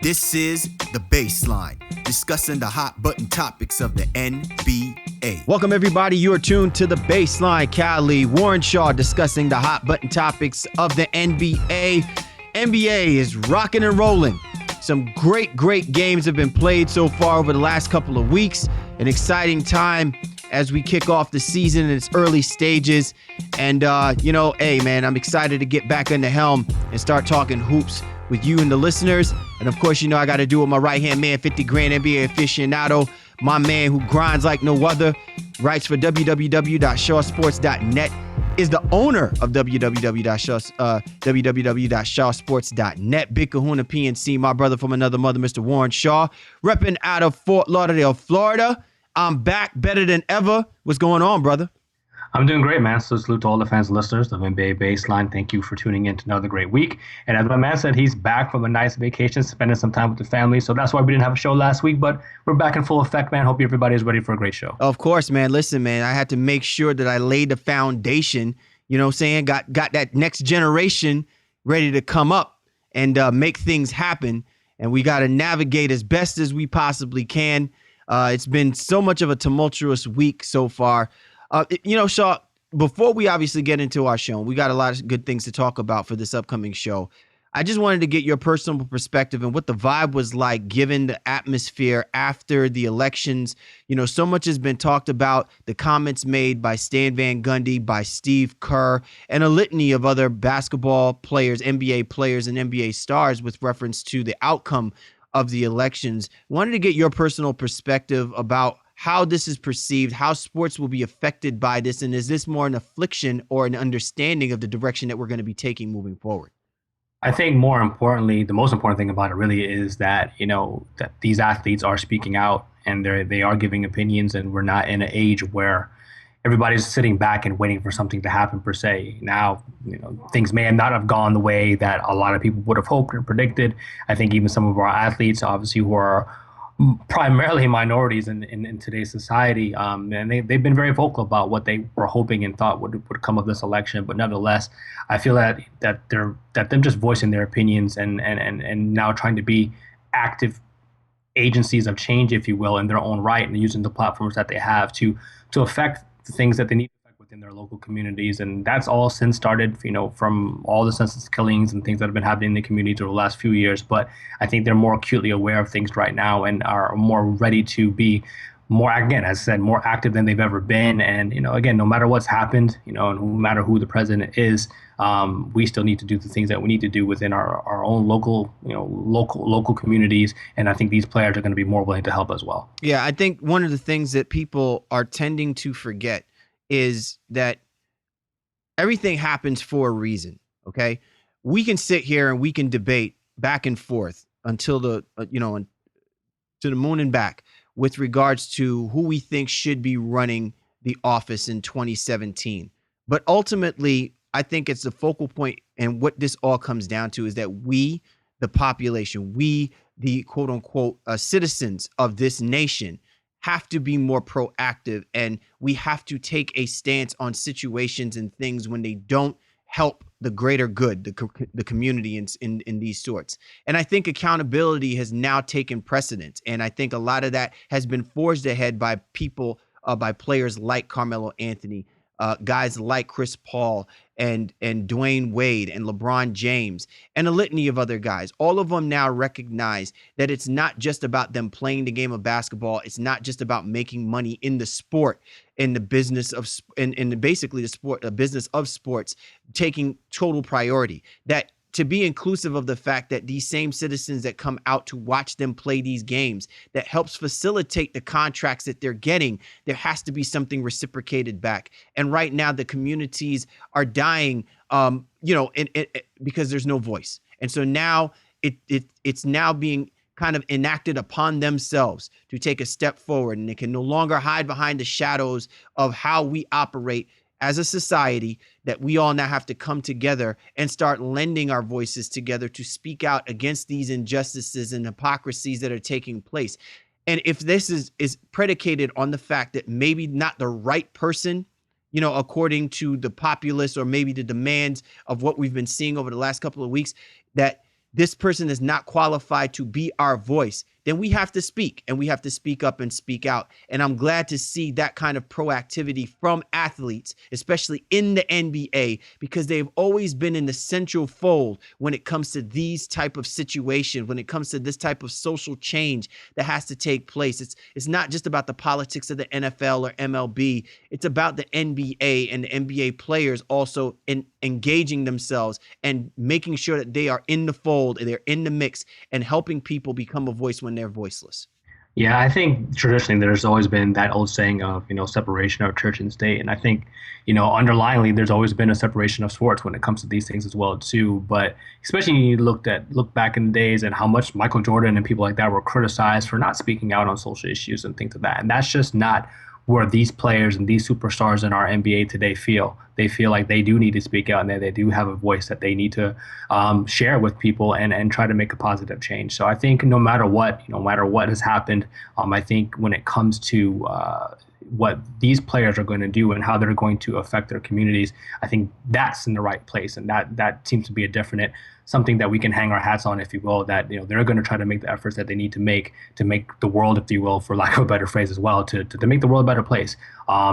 This is The Baseline, discussing the hot button topics of the NBA. Welcome, everybody. You are tuned to The Baseline. Cali, Warren Shaw discussing the hot button topics of the NBA. NBA is rocking and rolling. Some great games have been played so far over the last couple of weeks. An exciting time as we kick off the season in its early stages. And, hey, man, I'm excited to get back in the helm and start talking hoops with you and the listeners. And, of course, I got to do it with my right-hand man, 50 grand NBA aficionado, my man who grinds like no other, writes for www.shawsports.net, is the owner of www.shawsports.net. Big Kahuna PNC, my brother from another mother, Mr. Warren Shaw, repping out of Fort Lauderdale, Florida. I'm back better than ever. What's going on, brother? I'm doing great, man. So salute to all the fans and listeners of NBA Baseline. Thank you for tuning in to another great week. And as my man said, he's back from a nice vacation, spending some time with the family. So that's why we didn't have a show last week, but we're back in full effect, man. Hope everybody is ready for a great show. Of course, man. Listen, man, I had to make sure that I laid the foundation, got that next generation ready to come up and make things happen. And we got to navigate as best as we possibly can. It's been so much of a tumultuous week so far. Shaw, before we obviously get into our show, we got a lot of good things to talk about for this upcoming show. I just wanted to get your personal perspective and what the vibe was like given the atmosphere after the elections. So much has been talked about, the comments made by Stan Van Gundy, by Steve Kerr, and a litany of other basketball players, NBA players, and NBA stars with reference to the outcome of the elections. Wanted to get your personal perspective about how this is perceived, how sports will be affected by this, and is this more an affliction or an understanding of the direction that we're going to be taking moving forward? I think more importantly, the most important thing about it really is that, that these athletes are speaking out and they are giving opinions, and we're not in an age where everybody's sitting back and waiting for something to happen per se. Now, things may not have gone the way that a lot of people would have hoped or predicted. I think even some of our athletes, obviously, who are primarily minorities in today's society, and they've been very vocal about what they were hoping and thought would come of this election. But nevertheless, I feel that them just voicing their opinions and now trying to be active agencies of change, if you will, in their own right, and using the platforms that they have to affect the things that they need to affect within their local communities. And that's all since started, from all the senseless killings and things that have been happening in the community over the last few years. But I think they're more acutely aware of things right now and are more ready to be more, again, as I said, more active than they've ever been. And, again, no matter what's happened, and no matter who the president is, we still need to do the things that we need to do within our own local communities. And I think these players are going to be more willing to help as well. Yeah, I think one of the things that people are tending to forget is that everything happens for a reason. Okay, we can sit here and we can debate back and forth until to the moon and back with regards to who we think should be running the office in 2017. But ultimately, I think it's the focal point, and what this all comes down to is that we, the population, we, the quote unquote citizens of this nation, have to be more proactive, and we have to take a stance on situations and things when they don't help the greater good, the community in these sorts. And I think accountability has now taken precedence. And I think a lot of that has been forged ahead by people, by players like Carmelo Anthony, guys like Chris Paul and Dwayne Wade and LeBron James and a litany of other guys. All of them now recognize that it's not just about them playing the game of basketball. It's not just about making money in the sport, in the business of, in basically the sport, a business of sports, taking total priority. That to be inclusive of the fact that these same citizens that come out to watch them play these games, that helps facilitate the contracts that they're getting, there has to be something reciprocated back. And right now the communities are dying, because there's no voice. And so now it's now being kind of enacted upon themselves to take a step forward, and they can no longer hide behind the shadows of how we operate as a society, that we all now have to come together and start lending our voices together to speak out against these injustices and hypocrisies that are taking place. And if this is predicated on the fact that maybe not the right person, according to the populace or maybe the demands of what we've been seeing over the last couple of weeks, that this person is not qualified to be our voice, then we have to speak, and we have to speak up and speak out. And I'm glad to see that kind of proactivity from athletes, especially in the NBA, because they've always been in the central fold when it comes to these type of situations, when it comes to this type of social change that has to take place. It's not just about the politics of the NFL or MLB. It's about the NBA and the NBA players also engaging themselves and making sure that they are in the fold and they're in the mix and helping people become a voice when they're voiceless. Yeah, I think traditionally there's always been that old saying of, separation of church and state. And I think, underlyingly, there's always been a separation of sports when it comes to these things as well, too. But especially when you look back in the days and how much Michael Jordan and people like that were criticized for not speaking out on social issues and things like that. And that's just not where these players and these superstars in our NBA today feel. They feel like they do need to speak out and that they do have a voice that they need to share with people and try to make a positive change. So I think no matter what has happened, I think when it comes to what these players are going to do and how they're going to affect their communities, I think that's in the right place. And that seems to be a definite something that we can hang our hats on, if you will, that they're going to try to make the efforts that they need to make the world, if you will, for lack of a better phrase as well, to make the world a better place,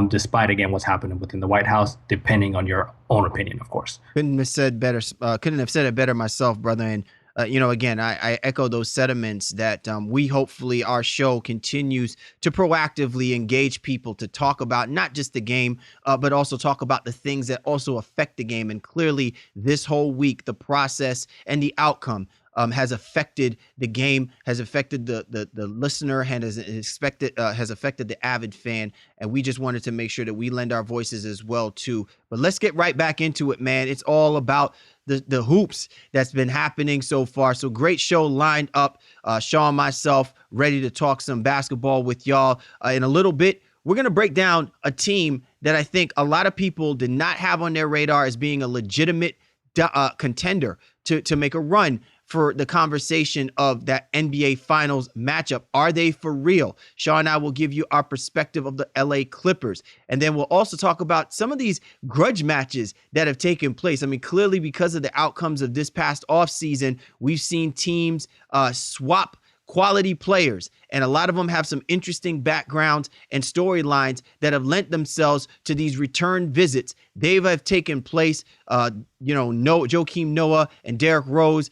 despite, again, what's happening within the White House, depending on your own opinion, of course. Couldn't have said it better myself, brother. And again, I echo those sentiments that we hopefully our show continues to proactively engage people to talk about not just the game, but also talk about the things that also affect the game. And clearly this whole week, the process and the outcome has affected the game, has affected the listener, and has affected the avid fan. And we just wanted to make sure that we lend our voices as well, too. But let's get right back into it, man. It's all about the hoops that's been happening so far. So great show lined up. Sean, myself, ready to talk some basketball with y'all. In a little bit, we're going to break down a team that I think a lot of people did not have on their radar as being a legitimate contender to make a run for the conversation of that NBA Finals matchup. Are they for real? Sean and I will give you our perspective of the LA Clippers. And then we'll also talk about some of these grudge matches that have taken place. I mean, clearly because of the outcomes of this past offseason, we've seen teams swap quality players, and a lot of them have some interesting backgrounds and storylines that have lent themselves to these return visits. They have taken place, Joakim Noah and Derrick Rose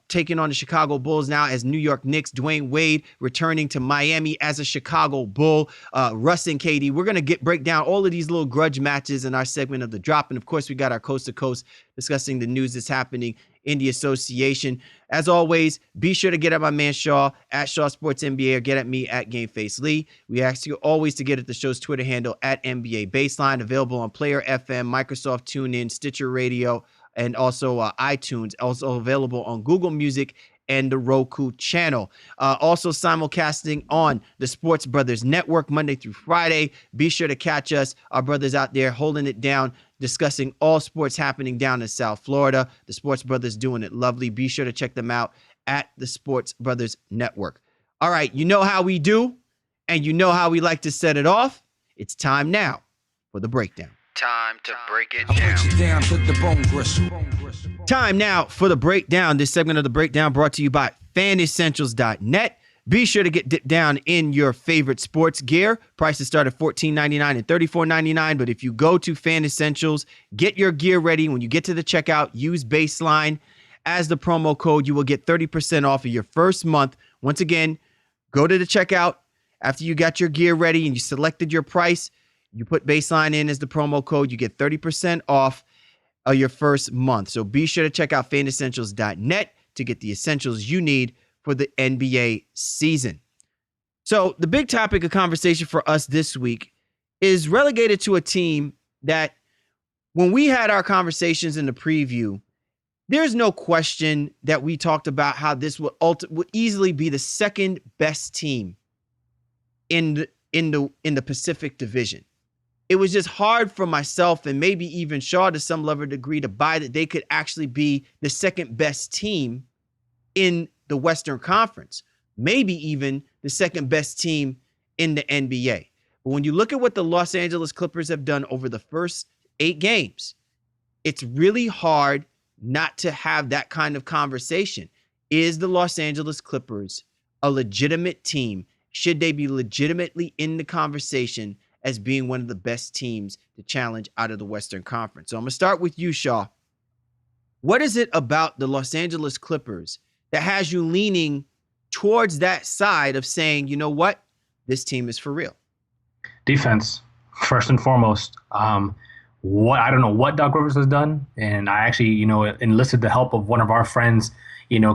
taking on the Chicago Bulls now as New York Knicks. Dwayne Wade returning to Miami as a Chicago Bull. Russ and KD. We're going to break down all of these little grudge matches in our segment of The Drop. And of course, we got our coast to coast discussing the news that's happening in the association. As always, be sure to get at my man Shaw at Shaw Sports NBA or get at me at GameFace Lee. We ask you always to get at the show's Twitter handle at NBA Baseline, available on Player FM, Microsoft TuneIn, Stitcher Radio, and also iTunes, also available on Google Music and the Roku channel. Also simulcasting on the Sports Brothers Network Monday through Friday. Be sure to catch us, our brothers out there holding it down, discussing all sports happening down in South Florida. The Sports Brothers doing it lovely. Be sure to check them out at the Sports Brothers Network. All right, you know how we do, and you know how we like to set it off. It's time now for the breakdown. Time to break it down to the bone gristle. Time now for the breakdown. This segment of the breakdown brought to you by fanessentials.net. Be sure to get dipped down in your favorite sports gear. Prices start at $14.99 and $34.99. But if you go to Fan Essentials, get your gear ready. When you get to the checkout, use Baseline as the promo code. You will get 30% off of your first month. Once again, go to the checkout. After you got your gear ready and you selected your price, you put Baseline in as the promo code. You get 30% off of your first month. So be sure to check out fanessentials.net to get the essentials you need for the NBA season. So the big topic of conversation for us this week is relegated to a team that when we had our conversations in the preview, there's no question that we talked about how this would easily be the second best team in the Pacific Division. It was just hard for myself and maybe even Shaw to some level degree to buy that they could actually be the second best team in the Western Conference, maybe even the second best team in the NBA. But when you look at what the Los Angeles Clippers have done over the first 8 games, it's really hard not to have that kind of conversation. Is the Los Angeles Clippers a legitimate team? Should they be legitimately in the conversation as being one of the best teams to challenge out of the Western Conference? So I'm going to start with you, Shaw. What is it about the Los Angeles Clippers that has you leaning towards that side of saying, you know what, this team is for real? Defense, first and foremost. I don't know what Doc Rivers has done, and I actually, enlisted the help of one of our friends,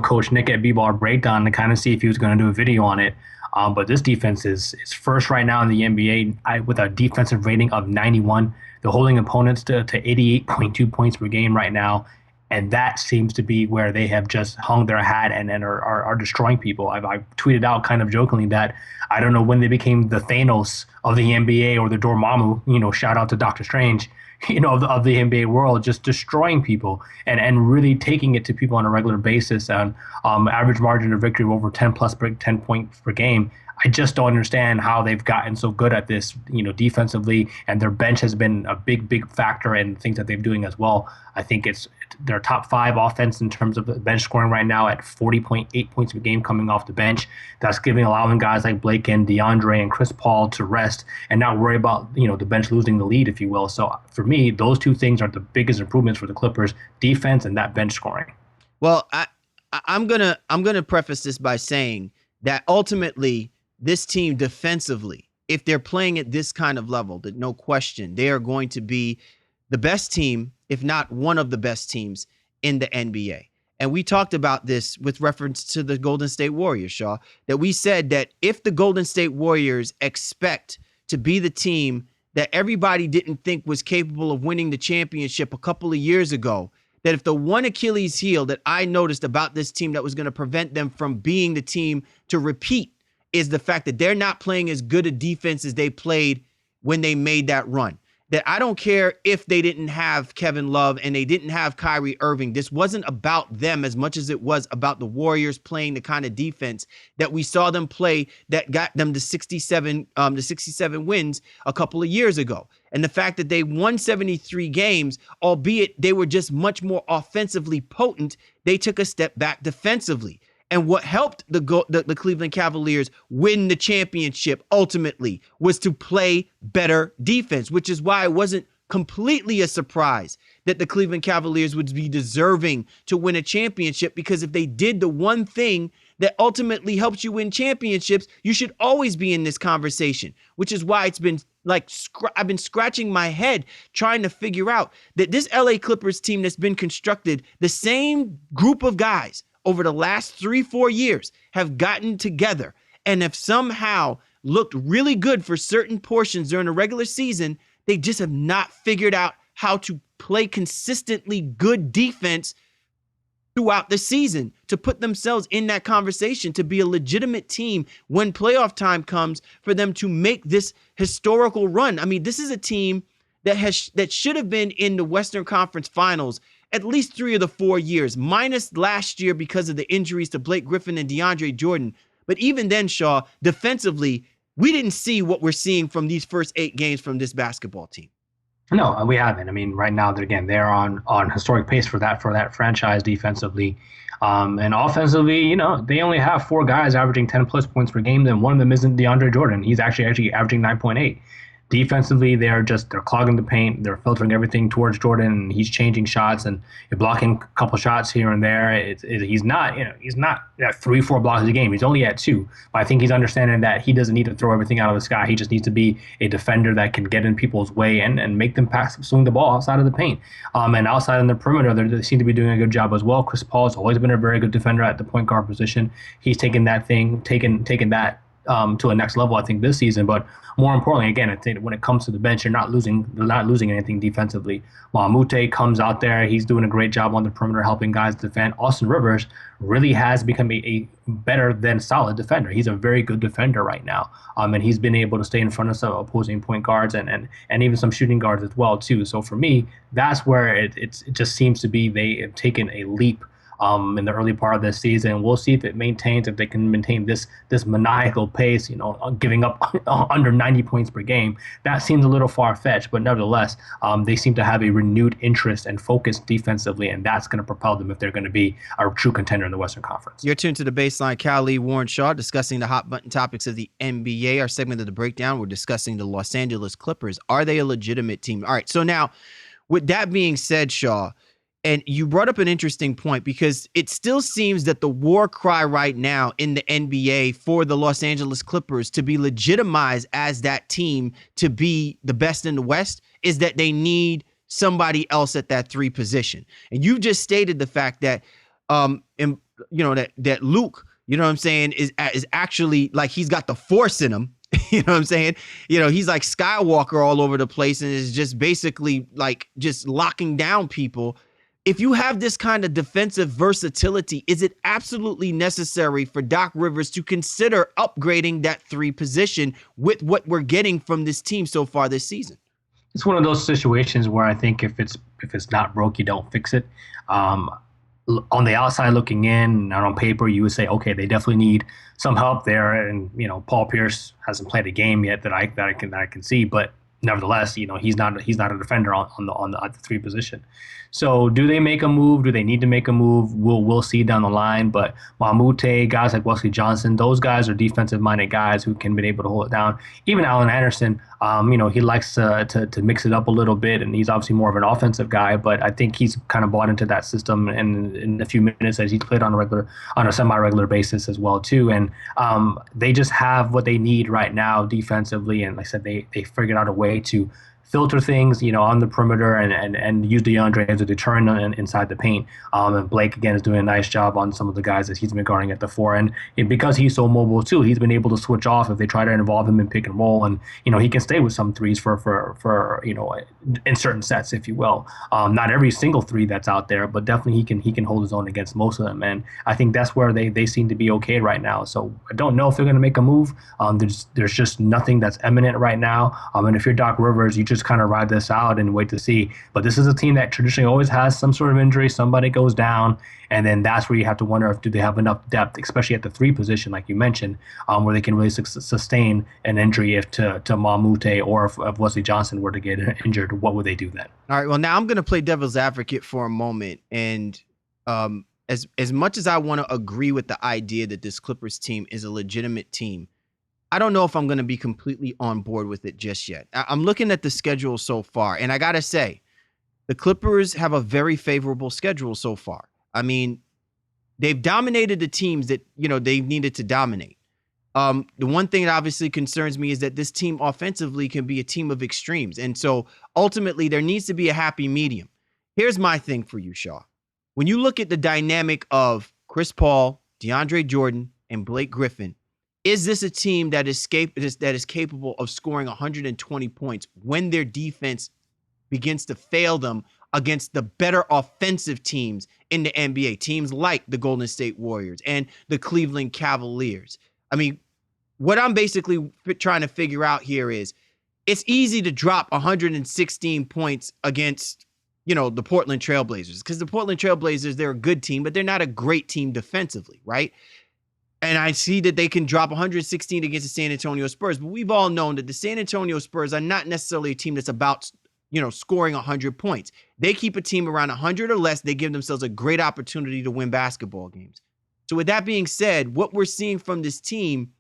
Coach Nick at B-Ball Breakdown, to kind of see if he was going to do a video on it. But this defense is first right now in the NBA with a defensive rating of 91. They're holding opponents to 88.2 points per game right now. And that seems to be where they have just hung their hat and are destroying people. I've tweeted out kind of jokingly that I don't know when they became the Thanos of the NBA or the Dormammu, shout out to Doctor Strange, of the NBA world, just destroying people and really taking it to people on a regular basis. And average margin of victory of over 10 points per game. I just don't understand how they've gotten so good at this, defensively, and their bench has been a big factor in things that they're doing as well. I think it's their top 5 offense in terms of the bench scoring right now at 40.8 points per game coming off the bench. That's allowing guys like Blake and DeAndre and Chris Paul to rest and not worry about, the bench losing the lead, if you will. So for me, those two things are the biggest improvements for the Clippers: defense and that bench scoring. Well, I'm gonna preface this by saying that ultimately, this team defensively, if they're playing at this kind of level, that no question, they are going to be the best team, if not one of the best teams in the NBA. And we talked about this with reference to the Golden State Warriors, Shaw, that we said that if the Golden State Warriors expect to be the team that everybody didn't think was capable of winning the championship a couple of years ago, that if the one Achilles heel that I noticed about this team that was going to prevent them from being the team to repeat is the fact that they're not playing as good a defense as they played when they made that run. That I don't care if they didn't have Kevin Love and they didn't have Kyrie Irving. This wasn't about them as much as it was about the Warriors playing the kind of defense that we saw them play that got them to 67 wins a couple of years ago. And the fact that they won 73 games, albeit they were just much more offensively potent, they took a step back defensively. And what helped the Cleveland Cavaliers win the championship ultimately was to play better defense, which is why it wasn't completely a surprise that the Cleveland Cavaliers would be deserving to win a championship, because if they did the one thing that ultimately helps you win championships, you should always be in this conversation, which is why it's been like I've been scratching my head trying to figure out that this LA Clippers team that's been constructed, the same group of guys over the last 3-4 years have gotten together and have somehow looked really good for certain portions during the regular season. They just have not figured out how to play consistently good defense throughout the season to put themselves in that conversation, to be a legitimate team when playoff time comes for them to make this historical run. I mean, this is a team that should have been in the Western Conference Finals at least 3 of the 4 years, minus last year because of the injuries to Blake Griffin and DeAndre Jordan. But even then, Shaw, defensively, we didn't see what we're seeing from these first 8 games from this basketball team. No, we haven't. I mean, right now, they're on historic pace for that franchise defensively. And offensively, they only have 4 guys averaging 10 plus points per game, and one of them isn't DeAndre Jordan. He's actually averaging 9.8. Defensively, they're clogging the paint. They're filtering everything towards Jordan, and he's changing shots and blocking a couple shots here and there. He's not at 3-4 blocks a game. He's only at 2. But I think he's understanding that he doesn't need to throw everything out of the sky. He just needs to be a defender that can get in people's way and make them swing the ball outside of the paint. And outside on the perimeter, they seem to be doing a good job as well. Chris Paul has always been a very good defender at the point guard position. He's taken that to a next level, I think, this season. But more importantly, again, I think when it comes to the bench, they're not losing anything defensively. Mamute comes out there. He's doing a great job on the perimeter, helping guys defend. Austin Rivers really has become a better than solid defender. He's a very good defender right now. And he's been able to stay in front of some opposing point guards and even some shooting guards as well, too. So for me, that's where it just seems to be they have taken a leap in the early part of this season. We'll see if they can maintain this maniacal pace, giving up under 90 points per game. That seems a little far-fetched, but nevertheless, they seem to have a renewed interest and focus defensively, and that's going to propel them if they're going to be a true contender in the Western Conference. You're tuned to The Baseline. Cali, Warren Shaw, discussing the hot button topics of the NBA. Our segment of the breakdown, we're discussing the Los Angeles Clippers. Are they a legitimate team? All right, so now, with that being said, Shaw, and you brought up an interesting point, because it still seems that the war cry right now in the NBA for the Los Angeles Clippers to be legitimized as that team to be the best in the West is that they need somebody else at that 3 position. And you just stated the fact that, that Luke, you know what I'm saying, is actually like he's got the force in him. You know what I'm saying? He's like Skywalker all over the place and is just basically like just locking down people. If you have this kind of defensive versatility, is it absolutely necessary for Doc Rivers to consider upgrading that 3 position with what we're getting from this team so far this season? It's one of those situations where I think if it's not broke, you don't fix it. On the outside looking in and on paper, you would say, okay, they definitely need some help there. And, Paul Pierce hasn't played a game yet that I can see, but nevertheless, he's not a defender at the 3 position. So do they make a move? Do they need to make a move? We'll see down the line. But Mamute, guys like Wesley Johnson, those guys are defensive-minded guys who can be able to hold it down. Even Allen Anderson, he likes to mix it up a little bit, and he's obviously more of an offensive guy. But I think he's kind of bought into that system, and in a few minutes as he's played on a semi-regular basis as well too. And they just have what they need right now defensively. And like I said, they figured out a way to filter things, on the perimeter and use DeAndre as a deterrent inside the paint. And Blake, again, is doing a nice job on some of the guys that he's been guarding at the 4. And because he's so mobile, too, he's been able to switch off if they try to involve him in pick and roll. And, he can stay with some threes for in certain sets, if you will. Not every single 3 that's out there, but definitely he can hold his own against most of them. And I think that's where they seem to be okay right now. So I don't know if they're going to make a move. There's just nothing that's imminent right now. And if you're Doc Rivers, you just kind of ride this out and wait to see. But this is a team that traditionally always has some sort of injury. Somebody goes down, and then that's where you have to wonder if do they have enough depth, especially at the 3 position, like you mentioned, where they can really sustain an injury if to Mamute or if Wesley Johnson were to get injured. What would they do then? All right. Well, now I'm going to play devil's advocate for a moment, and as much as I want to agree with the idea that this Clippers team is a legitimate team, I don't know if I'm going to be completely on board with it just yet. I'm looking at the schedule so far, and I got to say, the Clippers have a very favorable schedule so far. I mean, they've dominated the teams that, they've needed to dominate. The one thing that obviously concerns me is that this team offensively can be a team of extremes. And so ultimately there needs to be a happy medium. Here's my thing for you, Shaw. When you look at the dynamic of Chris Paul, DeAndre Jordan, and Blake Griffin, is this a team that is capable of scoring 120 points when their defense begins to fail them against the better offensive teams in the NBA, teams like the Golden State Warriors and the Cleveland Cavaliers? I mean, what I'm basically trying to figure out here is it's easy to drop 116 points against, the Portland Trailblazers, because the Portland Trailblazers, they're a good team, but they're not a great team defensively, right? And I see that they can drop 116 against the San Antonio Spurs, but we've all known that the San Antonio Spurs are not necessarily a team that's about, scoring 100 points. They keep a team around 100 or less. They give themselves a great opportunity to win basketball games. So with that being said, what we're seeing from this team,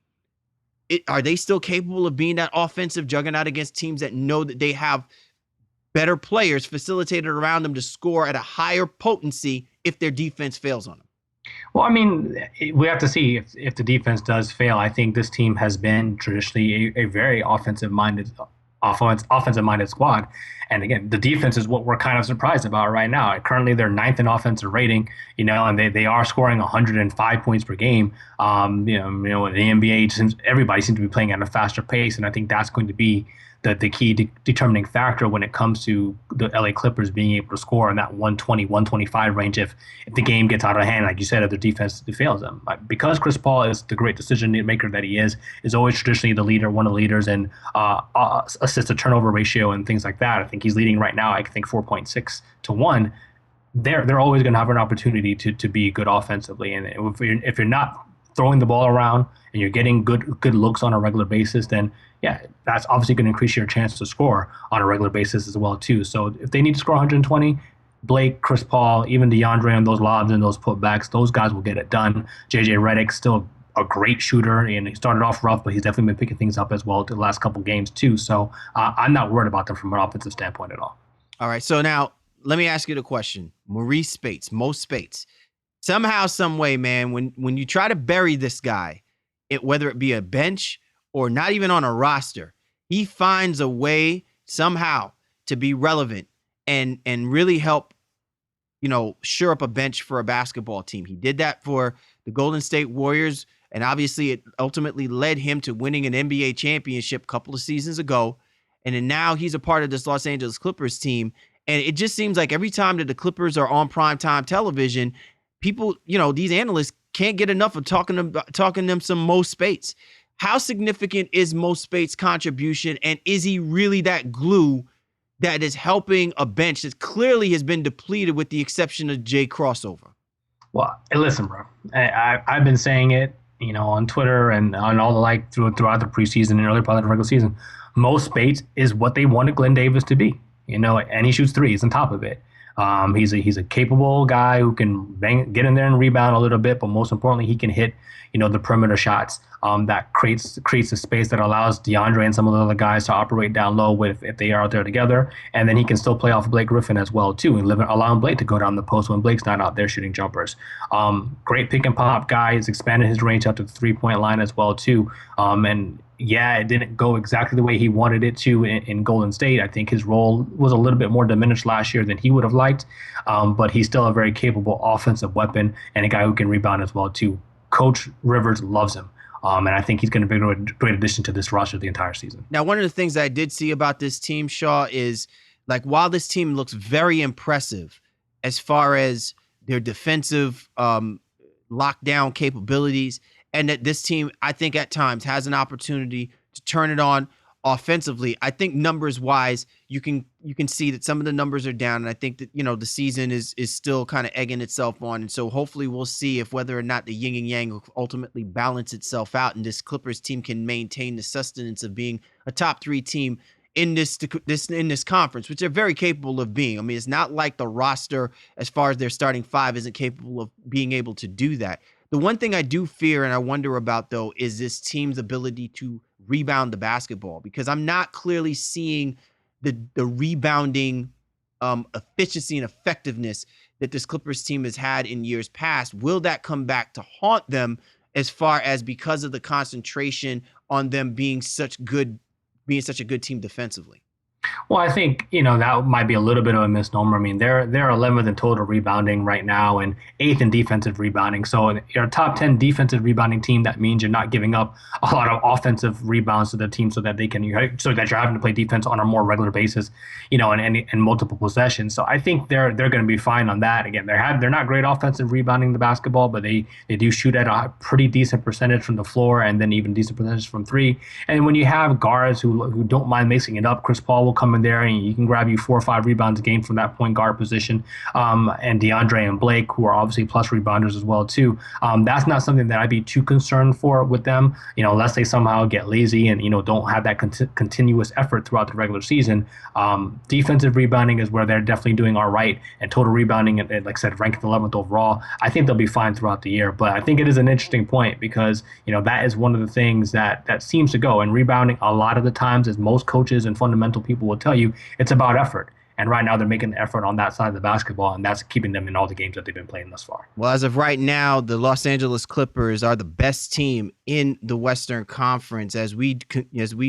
are they still capable of being that offensive juggernaut against teams that know that they have better players facilitated around them to score at a higher potency if their defense fails on them? Well, I mean, we have to see if the defense does fail. I think this team has been traditionally a very offensive-minded squad. And again, the defense is what we're kind of surprised about right now. Currently, they're 9th in offensive rating, and they are scoring 105 points per game. In the NBA, everybody seems to be playing at a faster pace, and I think that's going to be the key determining factor when it comes to the LA Clippers being able to score in that 120, 125 range if the game gets out of hand, like you said, if their defense fails them. Because Chris Paul is the great decision maker that he is always traditionally the leader, one of the leaders in assist to turnover ratio and things like that. I think he's leading right now, 4.6 to 1. they're always going to have an opportunity to be good offensively. And if you're not throwing the ball around and you're getting good looks on a regular basis, then yeah, that's obviously going to increase your chance to score on a regular basis as well too. So if they need to score 120, Blake, Chris Paul, even DeAndre on those lobs and those putbacks, those guys will get it done. JJ Redick still a great shooter, and he started off rough, but he's definitely been picking things up as well the last couple games too. So I'm not worried about them from an offensive standpoint at all. All right, so now let me ask you the question. Maurice Spates, Mo Spates. Somehow, some way, man, when you try to bury this guy, whether it be a bench or not even on a roster, he finds a way somehow to be relevant and really help, shore up a bench for a basketball team. He did that for the Golden State Warriors, and obviously it ultimately led him to winning an NBA championship a couple of seasons ago. And then now he's a part of this Los Angeles Clippers team. And it just seems like every time that the Clippers are on primetime television, people, these analysts can't get enough of talking them some Mo Spates. How significant is Mo Spates' contribution, and is he really that glue that is helping a bench that clearly has been depleted with the exception of Jay Crossover? Well, listen, bro, I've been saying it, on Twitter and on all the like throughout the preseason and early part of the regular season. Mo Spates is what they wanted Glenn Davis to be, and he shoots threes on top of it. He's a capable guy who can get in there and rebound a little bit, but most importantly, he can hit, the perimeter shots. That creates the space that allows DeAndre and some of the other guys to operate down low if they are out there together. And then he can still play off Blake Griffin as well too, and allowing Blake to go down the post when Blake's not out there shooting jumpers. Great pick and pop guy. He's expanded his range up to the 3-point line as well too. And yeah, it didn't go exactly the way he wanted it to in Golden State. I think his role was a little bit more diminished last year than he would have liked, but he's still a very capable offensive weapon and a guy who can rebound as well too. Coach Rivers loves him, and I think he's going to be a great addition to this roster the entire season. Now, one of the things that I did see about this team, Shaw, is like while this team looks very impressive as far as their defensive lockdown capabilities, and that this team, I think at times has an opportunity to turn it on offensively. I think numbers wise, you can see that some of the numbers are down. And I think that, the season is still kind of egging itself on. And so hopefully we'll see if whether or not the yin and yang will ultimately balance itself out. And this Clippers team can maintain the sustenance of being a top 3 team in this conference, which they're very capable of being. I mean, it's not like the roster as far as their starting 5 isn't capable of being able to do that. The one thing I do fear and I wonder about, though, is this team's ability to rebound the basketball, because I'm not clearly seeing the rebounding efficiency and effectiveness that this Clippers team has had in years past. Will that come back to haunt them as far as because of the concentration on them being such a good team defensively? Well, I think, that might be a little bit of a misnomer. I mean, they're 11th in total rebounding right now and 8th in defensive rebounding. So you're a top 10 defensive rebounding team. That means you're not giving up a lot of offensive rebounds to the team so that you're having to play defense on a more regular basis, and multiple possessions. So I think they're going to be fine on that. Again, they're not great offensive rebounding the basketball, but they do shoot at a pretty decent percentage from the floor and then even decent percentage from 3. And when you have guards who don't mind mixing it up, Chris Paul will come in there and you can grab you 4 or 5 rebounds a game from that point guard position. And DeAndre and Blake, who are obviously plus rebounders as well too. That's not something that I'd be too concerned for with them, unless they somehow get lazy and, don't have that continuous effort throughout the regular season. Defensive rebounding is where they're definitely doing all right, and total rebounding, and like I said, ranked 11th overall. I think they'll be fine throughout the year, but I think it is an interesting point because, that is one of the things that seems to go. And rebounding a lot of the times, as most coaches and fundamental people will tell you, it's about effort. And right now they're making the effort on that side of the basketball, and that's keeping them in all the games that they've been playing thus far. Well, as of right now, the Los Angeles Clippers are the best team in the Western Conference as we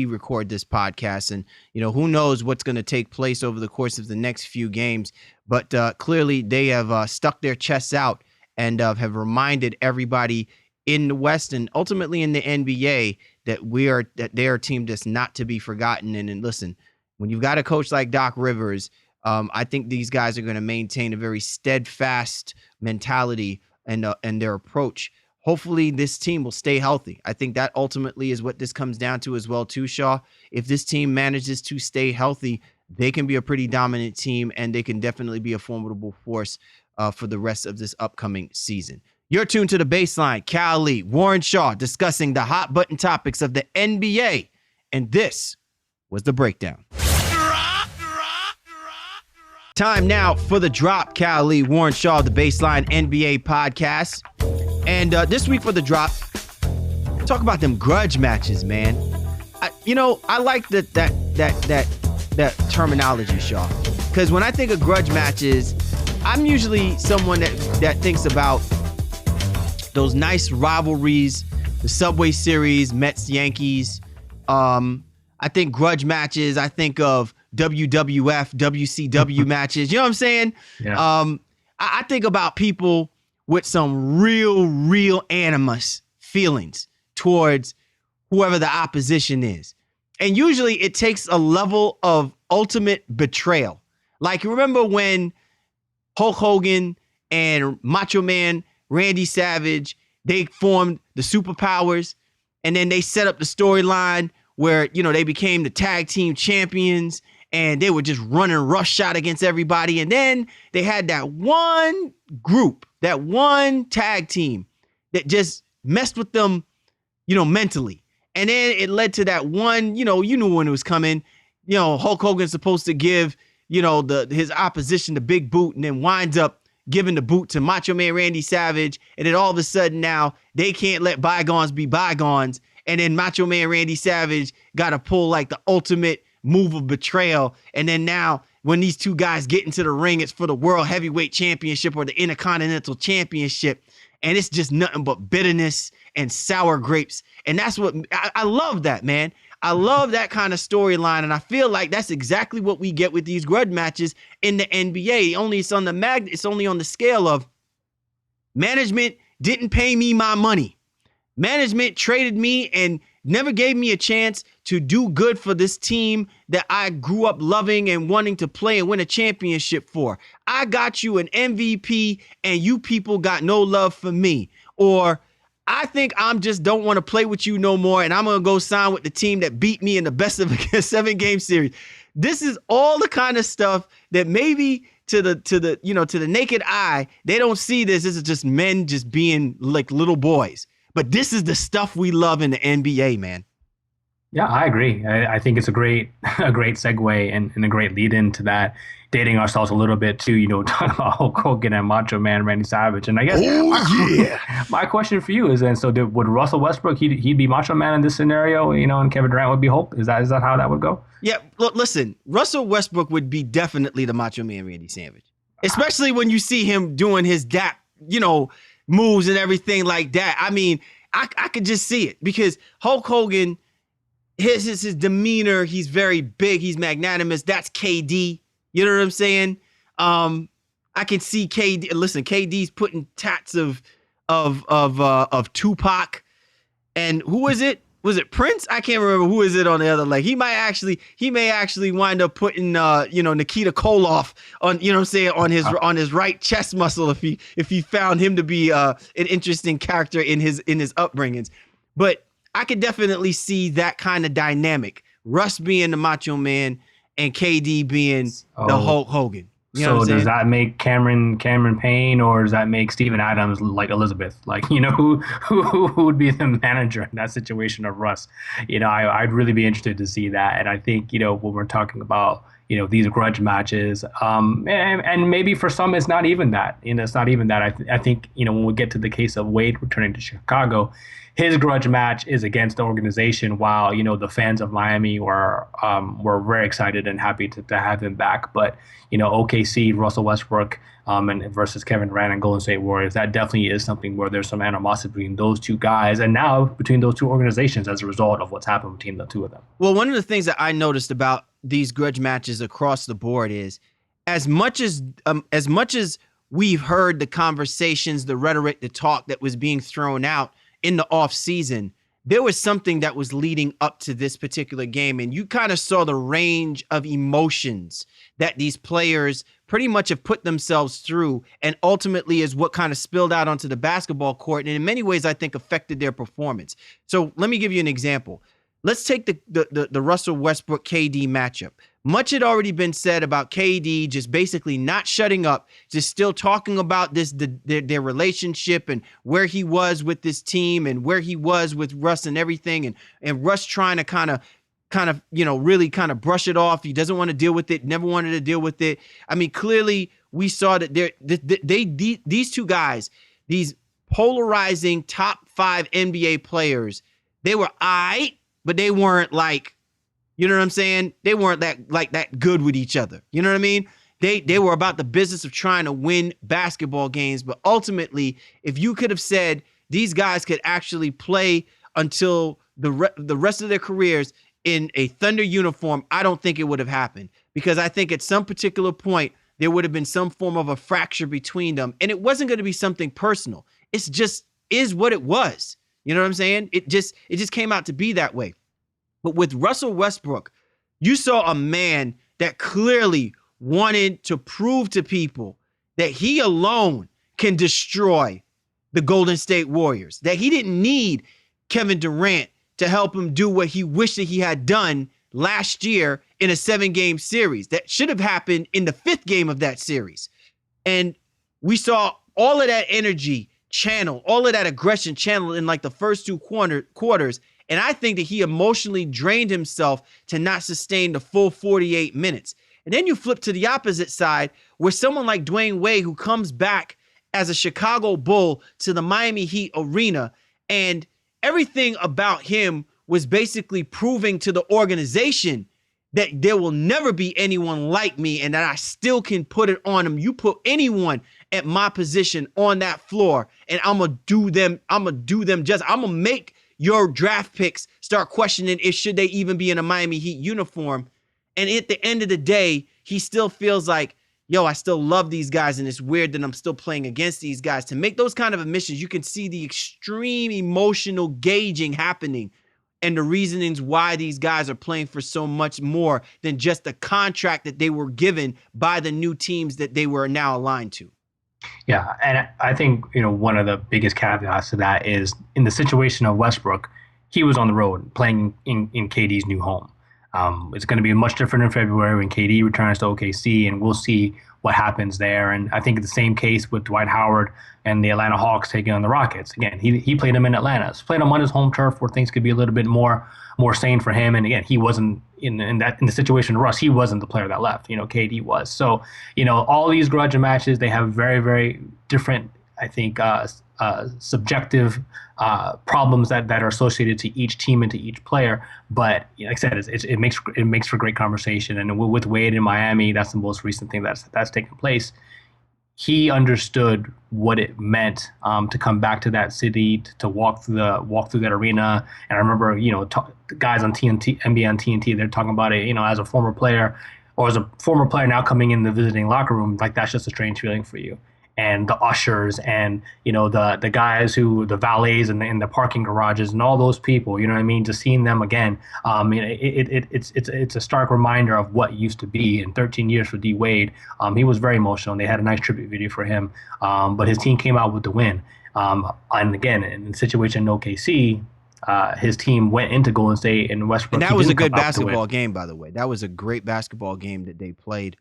record this podcast. And, who knows what's going to take place over the course of the next few games. But clearly they have stuck their chests out and have reminded everybody in the West and ultimately in the NBA that they are a team that's not to be forgotten. And listen, when you've got a coach like Doc Rivers, I think these guys are going to maintain a very steadfast mentality and their approach. Hopefully this team will stay healthy. I think that ultimately is what this comes down to as well too, Shaw. If this team manages to stay healthy, they can be a pretty dominant team, and they can definitely be a formidable force for the rest of this upcoming season. You're tuned to The Baseline. Cal Lee, Warren Shaw discussing the hot button topics of the NBA, and this was The Breakdown. Time now for The Drop. Cal Lee, Warren Shaw, The Baseline NBA podcast. And this week for The Drop, talk about them grudge matches, man. I like that terminology, Shaw, because when I think of grudge matches, I'm usually someone that thinks about those nice rivalries, the Subway Series, Mets, Yankees. I think grudge matches. I think of WWF, WCW matches. You know what I'm saying? Yeah. I think about people with some real animus feelings towards whoever the opposition is. And usually it takes a level of ultimate betrayal. Like, you remember when Hulk Hogan and Macho Man Randy Savage, they formed the Superpowers, and then they set up the storyline where, they became the tag team champions, and they were just running roughshod against everybody. And then they had that one group, that one tag team that just messed with them, mentally. And then it led to that one, you knew when it was coming. Hulk Hogan's supposed to give, his opposition the big boot, and then winds up giving the boot to Macho Man Randy Savage. And then all of a sudden now they can't let bygones be bygones. And then Macho Man Randy Savage got to pull like the ultimate move of betrayal. And then now when these two guys get into the ring, it's for the World Heavyweight Championship or the Intercontinental Championship. And it's just nothing but bitterness and sour grapes. And that's what I love that, man. I love that kind of storyline. And I feel like that's exactly what we get with these grudge matches in the NBA. It's only on the scale of management didn't pay me my money. Management traded me and never gave me a chance to do good for this team that I grew up loving and wanting to play and win a championship for. I got you an MVP and you people got no love for me. Or I think I'm just don't want to play with you no more, and I'm going to go sign with the team that beat me in the best of a 7-game series. This is all the kind of stuff that maybe to the naked eye, they don't see this. This is just men just being like little boys. But this is the stuff we love in the NBA, man. Yeah, I agree. I think it's a great segue and a great lead into that, dating ourselves a little bit too, talking about Hulk Hogan and Macho Man Randy Savage. And I guess my question for you is then, so would Russell Westbrook, he'd be Macho Man in this scenario, and Kevin Durant would be Hulk? Is that how that would go? Yeah, look, listen, Russell Westbrook would be definitely the Macho Man Randy Savage, especially when you see him doing his dap, moves and everything like that. I mean, I could just see it because Hulk Hogan, his demeanor, he's very big, he's magnanimous. That's KD. You know what I'm saying? I can see KD. Listen, KD's putting tats of Tupac, and who is it? Was it Prince? I can't remember who is it on the other leg. He may actually wind up putting Nikita Koloff on, on his right chest muscle if he found him to be an interesting character in his upbringings. But I could definitely see that kind of dynamic. Russ being the Macho Man and KD being the Hulk Hogan. You know so does that make Cameron Payne, or does that make Steven Adams like Elizabeth? Like, who would be the manager in that situation of Russ? I'd really be interested to see that. And I think, when we're talking about, these grudge matches, and maybe for some, it's not even that, it's not even that. I think, when we get to the case of Wade returning to Chicago, his grudge match is against the organization, while, the fans of Miami were very excited and happy to have him back. But, OKC, Russell Westbrook, and versus Kevin Durant and Golden State Warriors, that definitely is something where there's some animosity between those two guys, and now between those two organizations as a result of what's happened between the two of them. Well, one of the things that I noticed about these grudge matches across the board is as much as we've heard the conversations, the rhetoric, the talk that was being thrown out in the off season, there was something that was leading up to this particular game. And you kind of saw the range of emotions that these players pretty much have put themselves through, and ultimately is what kind of spilled out onto the basketball court. And in many ways, I think affected their performance. So let me give you an example. let's take the Russell Westbrook KD matchup. Much had already been said about KD just basically not shutting up, just still talking about their relationship and where he was with this team and where he was with Russ and everything, and Russ trying to kind of really kind of brush it off. He doesn't want to deal with it, never wanted to deal with it. I mean, clearly we saw that these two guys, these polarizing top 5 NBA players, they were aight, but they weren't like, you know what I'm saying? They weren't that good with each other. You know what I mean? They were about the business of trying to win basketball games. But ultimately, if you could have said these guys could actually play until the rest of their careers in a Thunder uniform, I don't think it would have happened, because I think at some particular point there would have been some form of a fracture between them, and it wasn't going to be something personal. It's just is what it was. You know what I'm saying? It just came out to be that way. But with Russell Westbrook, you saw a man that clearly wanted to prove to people that he alone can destroy the Golden State Warriors, that he didn't need Kevin Durant to help him do what he wished that he had done last year in a 7-game series. That should have happened in the 5th game of that series. And we saw all of that energy channel, all of that aggression channel in like the first 2 quarters. And I think that he emotionally drained himself to not sustain the full 48 minutes. And then you flip to the opposite side where someone like Dwayne Wade, who comes back as a Chicago Bull to the Miami Heat arena, and everything about him was basically proving to the organization that there will never be anyone like me and that I still can put it on him. You put anyone at my position on that floor and I'm going to do them just. I'm going to make your draft picks start questioning if should they even be in a Miami Heat uniform. And at the end of the day, he still feels like, yo, I still love these guys, and it's weird that I'm still playing against these guys. To make those kind of admissions, you can see the extreme emotional gauging happening and the reasonings why these guys are playing for so much more than just the contract that they were given by the new teams that they were now aligned to. Yeah, and I think, one of the biggest caveats to that is in the situation of Westbrook, he was on the road playing in KD's new home. It's going to be much different in February when KD returns to OKC, and we'll see what happens there. And I think the same case with Dwight Howard and the Atlanta Hawks taking on the Rockets. Again, he played him in Atlanta. He played him on his home turf where things could be a little bit more sane for him. And again, he wasn't in the situation of Russ. He wasn't the player that left. KD was. So all these grudge matches, they have very, very different, I think, subjective problems that are associated to each team and to each player. But like I said, it makes for great conversation. And with Wade in Miami, that's the most recent thing that's taken place. He understood what it meant to come back to that city, to walk through that arena. And I remember, the guys on TNT, NBA on TNT, they're talking about it, as a former player, or as a former player now coming in the visiting locker room, like that's just a strange feeling for you. And the ushers and, the guys the valets and the parking garages and all those people, you know what I mean? Just seeing them again, it's a stark reminder of what used to be. In 13 years for D Wade, he was very emotional, and they had a nice tribute video for him. But his team came out with the win. And again, in the situation in OKC, his team went into Golden State and Westbrook. And that was a good basketball game, by the way. That was a great basketball game that they played.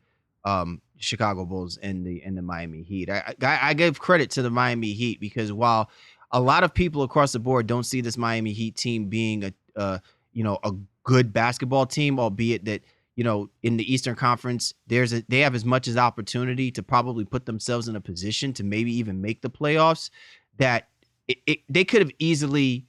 Chicago Bulls and the Miami Heat. I give credit to the Miami Heat because while a lot of people across the board don't see this Miami Heat team being a good basketball team, albeit that in the Eastern Conference they have as much as opportunity to probably put themselves in a position to maybe even make the playoffs, that they could have easily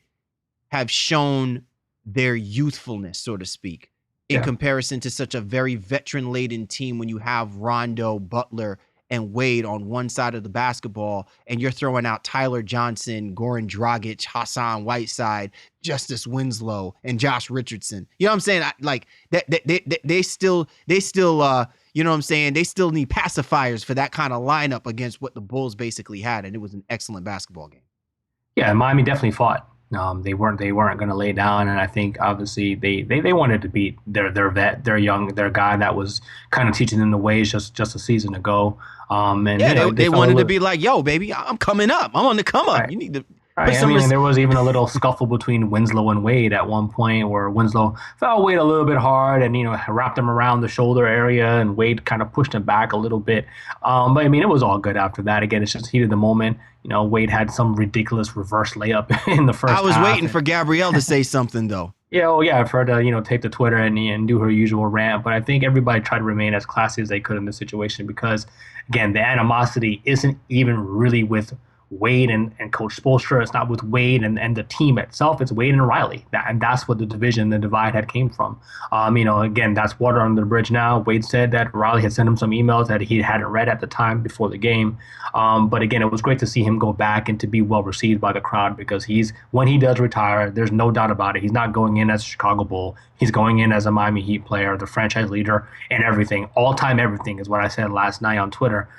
have shown their youthfulness, so to speak, in comparison to such a very veteran-laden team when you have Rondo, Butler, and Wade on one side of the basketball, and you're throwing out Tyler Johnson, Goran Dragic, Hassan Whiteside, Justice Winslow, and Josh Richardson. You know what I'm saying? They still you know what I'm saying? They still need pacifiers for that kind of lineup against what the Bulls basically had, and it was an excellent basketball game. Yeah, Miami definitely fought. They weren't going to lay down, and I think obviously they wanted to beat their vet, their guy that was kind of teaching them the ways just a season ago. And they wanted to be like, yo, baby, I'm coming up. I'm on the come up. Right. You need to Right. There was even a little scuffle between Winslow and Wade at one point where Winslow fell Wade a little bit hard and, wrapped him around the shoulder area and Wade kind of pushed him back a little bit. But it was all good after that. Again, it's just heat of the moment. Wade had some ridiculous reverse layup in the first half. I was waiting for Gabrielle to say something, though. Yeah, for her to, take to Twitter and do her usual rant. But I think everybody tried to remain as classy as they could in this situation because, again, the animosity isn't even really with Wade and Coach Spoelstra. It's not with Wade and the team itself. It's Wade and Riley. And that's what the divide had came from. Again, that's water under the bridge now. Wade said that Riley had sent him some emails that he hadn't read at the time before the game. But again, it was great to see him go back and to be well received by the crowd because when he does retire, there's no doubt about it. He's not going in as a Chicago Bull. He's going in as a Miami Heat player, the franchise leader, and everything. All-time everything is what I said last night on Twitter.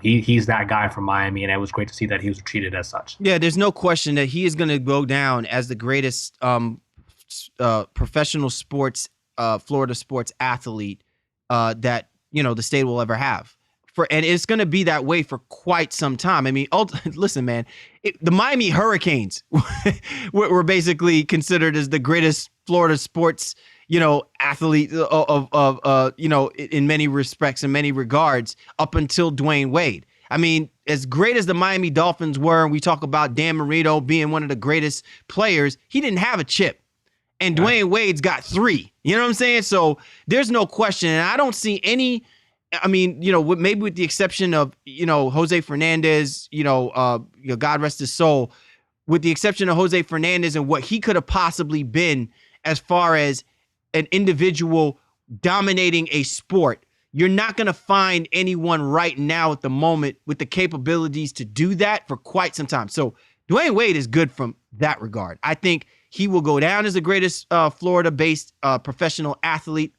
He's that guy from Miami, and it was great to see that he was treated as such. Yeah, there's no question that he is going to go down as the greatest professional sports, Florida sports athlete that the state will ever have. And it's going to be that way for quite some time. Listen, man, the Miami Hurricanes were basically considered as the greatest Florida sports, athlete of in many respects, in many regards, up until Dwayne Wade. As great as the Miami Dolphins were, and we talk about Dan Marino being one of the greatest players, he didn't have a chip. And Dwayne Wade's got 3. You know what I'm saying? So there's no question. And I don't see any, maybe with the exception of, Jose Fernandez, God rest his soul, with the exception of Jose Fernandez and what he could have possibly been as far as an individual dominating a sport. You're not going to find anyone right now at the moment with the capabilities to do that for quite some time. So Dwayne Wade is good from that regard. I think he will go down as the greatest Florida-based professional athlete,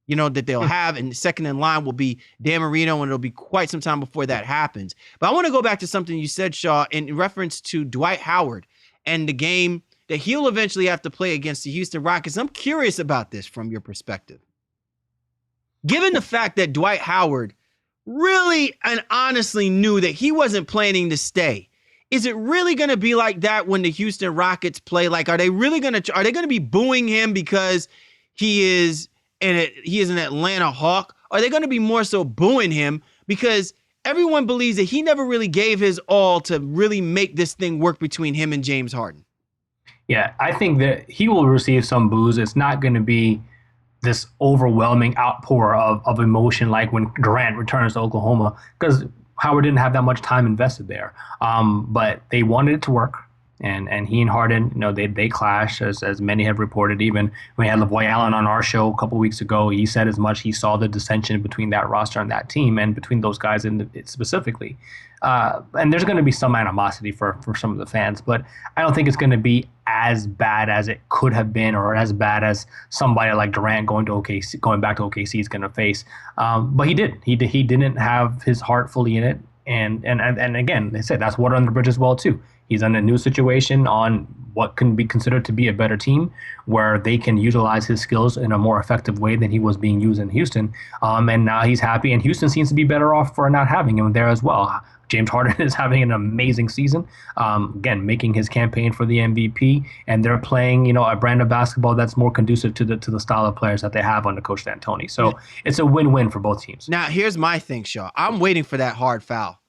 that they'll have. And the second in line will be Dan Marino, and it'll be quite some time before that happens. But I want to go back to something you said, Shaw, in reference to Dwight Howard and the game that he'll eventually have to play against the Houston Rockets. I'm curious about this from your perspective. Given the fact that Dwight Howard really and honestly knew that he wasn't planning to stay, is it really going to be like that when the Houston Rockets play? Like, are they going to be booing him because he is an Atlanta Hawk? Are they going to be more so booing him because everyone believes that he never really gave his all to really make this thing work between him and James Harden? Yeah, I think that he will receive some boos. It's not going to be this overwhelming outpour of emotion like when Durant returns to Oklahoma, because Howard didn't have that much time invested there. But they wanted it to work. And he and Harden, they clashed, as many have reported. Even when we had LaVoy Allen on our show a couple weeks ago, he said as much. He saw the dissension between that roster and that team, and between those guys specifically. And there's going to be some animosity for some of the fans, but I don't think it's going to be as bad as it could have been, or as bad as somebody like Durant going back to OKC is going to face. But he did. He didn't have his heart fully in it, and again, they said that's water under the bridge as well too. He's in a new situation on what can be considered to be a better team, where they can utilize his skills in a more effective way than he was being used in Houston. And now he's happy, and Houston seems to be better off for not having him there as well. James Harden is having an amazing season, again, making his campaign for the MVP, and they're playing, a brand of basketball that's more conducive to the style of players that they have under Coach D'Antoni. So it's a win-win for both teams. Now, here's my thing, Shaw. I'm waiting for that hard foul.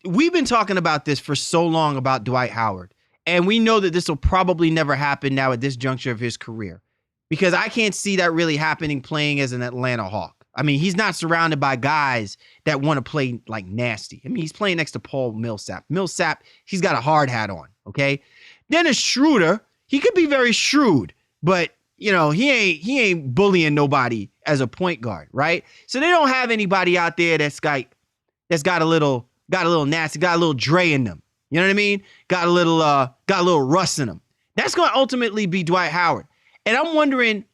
We've been talking about this for so long about Dwight Howard, and we know that this will probably never happen now at this juncture of his career, because I can't see that really happening playing as an Atlanta Hawk. He's not surrounded by guys that want to play like nasty. He's playing next to Paul Millsap. Millsap, he's got a hard hat on, okay? Dennis Schroeder, he could be very shrewd, but he ain't bullying nobody as a point guard, right? So they don't have anybody out there that's got a little nasty, got a little Dre in them. You know what I mean? Got a little Russ in them. That's going to ultimately be Dwight Howard. And I'm wondering,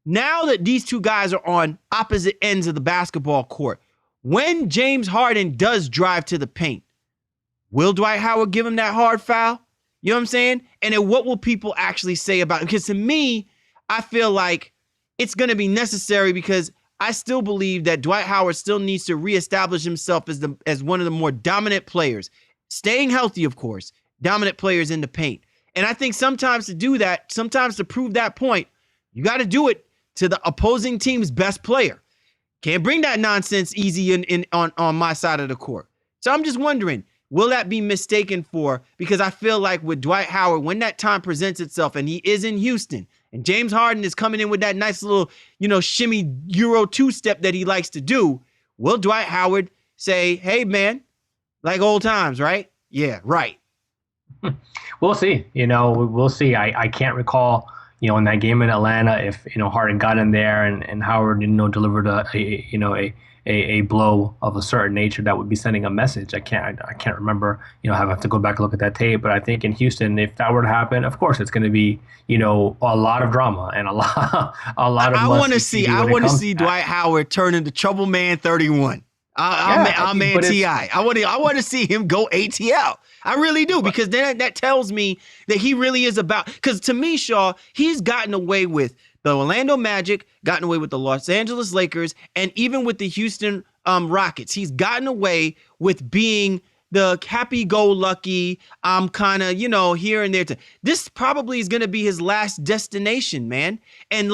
now that these two guys are on opposite ends of the basketball court, when James Harden does drive to the paint, will Dwight Howard give him that hard foul? You know what I'm saying? And then what will people actually say about it? Because to me, I feel like it's going to be necessary, because I still believe that Dwight Howard still needs to reestablish himself as one of the more dominant players, staying healthy, of course, dominant players in the paint. And I think sometimes to do that, sometimes to prove that point, you got to do it to the opposing team's best player. Can't bring that nonsense easy on my side of the court. So I'm just wondering, will that be mistaken for? Because I feel like with Dwight Howard, when that time presents itself and he is in Houston and James Harden is coming in with that nice little, shimmy Euro 2-step that he likes to do, will Dwight Howard say, hey, man, like old times, right? Yeah, right. We'll see. We'll see. I can't recall, in that game in Atlanta, if, Harden got in there and Howard, delivered a blow of a certain nature that would be sending a message. I can't remember, I have to go back and look at that tape. But I think in Houston, if that were to happen, of course, it's going to be, a lot of drama and a lot of. I want to see Dwight Howard turn into Trouble Man 31. I'll man T.I. I want to see him go ATL. I really do, because then that tells me that he really is about, because to me, Shaw, he's gotten away with the Orlando Magic, gotten away with the Los Angeles Lakers, and even with the Houston Rockets. He's gotten away with being the happy-go-lucky, kind of, here and there. This probably is going to be his last destination, man. And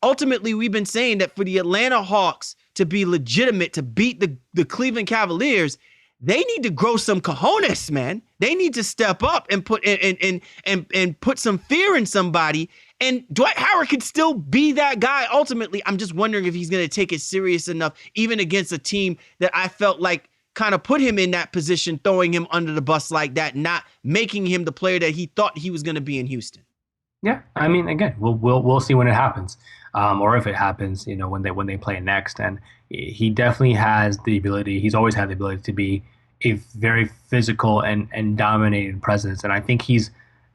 ultimately, we've been saying that for the Atlanta Hawks to be legitimate, to beat the Cleveland Cavaliers, they need to grow some cojones, man. They need to step up and put and put some fear in somebody. And Dwight Howard could still be that guy. Ultimately, I'm just wondering if he's going to take it serious enough, even against a team that I felt like kind of put him in that position, throwing him under the bus like that, not making him the player that he thought he was going to be in Houston. Yeah, I mean, again, we'll see when it happens, or if it happens, when they play next. And he definitely has the ability. He's always had the ability to be a very physical and dominating presence. And I think he's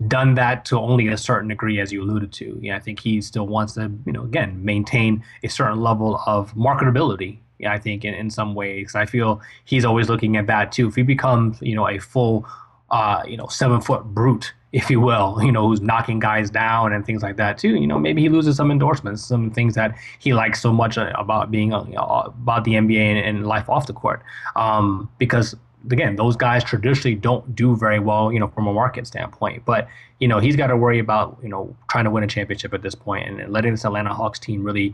done that to only a certain degree, as you alluded to. I think he still wants to, again, maintain a certain level of marketability. I think in some ways, I feel he's always looking at that too. If he becomes, a full, 7-foot brute, if you will, who's knocking guys down and things like that too. Maybe he loses some endorsements, some things that he likes so much about being about the NBA and life off the court. Because again, those guys traditionally don't do very well, from a market standpoint. But he's got to worry about trying to win a championship at this point and letting this Atlanta Hawks team really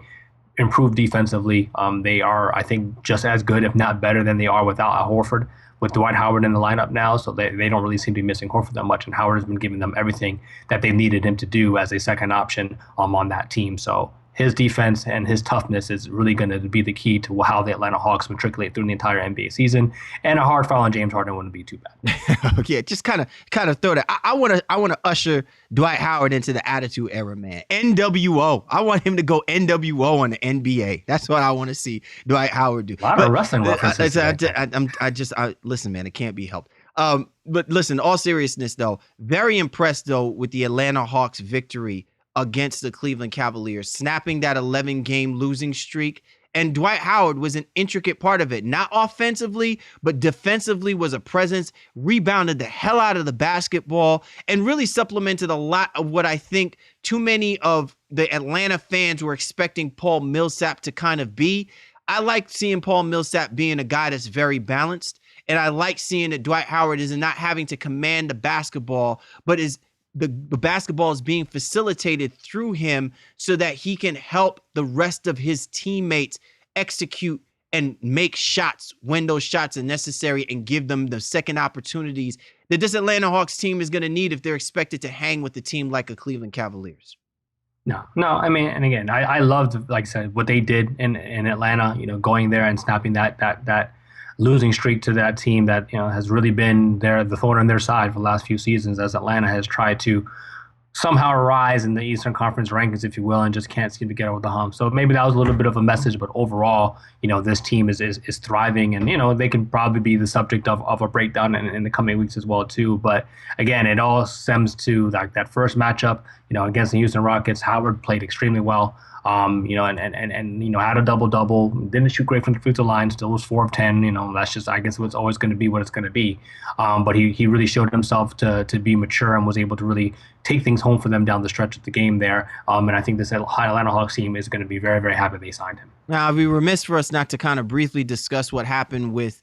improve defensively. They are, I think, just as good, if not better, than they are without Al Horford, with Dwight Howard in the lineup now. So they don't really seem to be missing Horford that much. And Howard has been giving them everything that they needed him to do as a second option on that team. So his defense and his toughness is really going to be the key to how the Atlanta Hawks matriculate through the entire NBA season. And a hard foul on James Harden wouldn't be too bad. Yeah, just kind of throw that. I want to usher Dwight Howard into the Attitude Era, man. NWO. I want him to go NWO on the NBA. That's what I want to see Dwight Howard do. A lot of wrestling references. Listen, man, it can't be helped. But listen, all seriousness though, very impressed though with the Atlanta Hawks victory against the Cleveland Cavaliers, snapping that 11-game losing streak. And Dwight Howard was an intricate part of it, not offensively, but defensively was a presence, rebounded the hell out of the basketball, and really supplemented a lot of what I think too many of the Atlanta fans were expecting Paul Millsap to kind of be. I like seeing Paul Millsap being a guy that's very balanced, and I like seeing that Dwight Howard is not having to command the basketball, but is the basketball is being facilitated through him so that he can help the rest of his teammates execute and make shots when those shots are necessary and give them the second opportunities that this Atlanta Hawks team is going to need if they're expected to hang with a team like a Cleveland Cavaliers. No, I mean, and again, I loved, like I said, what they did in Atlanta, going there and snapping that losing streak to that team that has really been the thorn on their side for the last few seasons, as Atlanta has tried to somehow rise in the Eastern Conference rankings, if you will, and just can't seem to get over the hump. So maybe that was a little bit of a message, but overall, this team is thriving, and they can probably be the subject of a breakdown in the coming weeks as well too. But again, it all stems to that first matchup, against the Houston Rockets. Howard played extremely well. And had a double-double, didn't shoot great from the free throw line, still was 4 of 10. That's just, I guess, what's always going to be what it's going to be. But he really showed himself to be mature and was able to really take things home for them down the stretch of the game there. And I think this Atlanta Hawks team is going to be very, very happy they signed him. Now, it'd be remiss for us not to kind of briefly discuss what happened with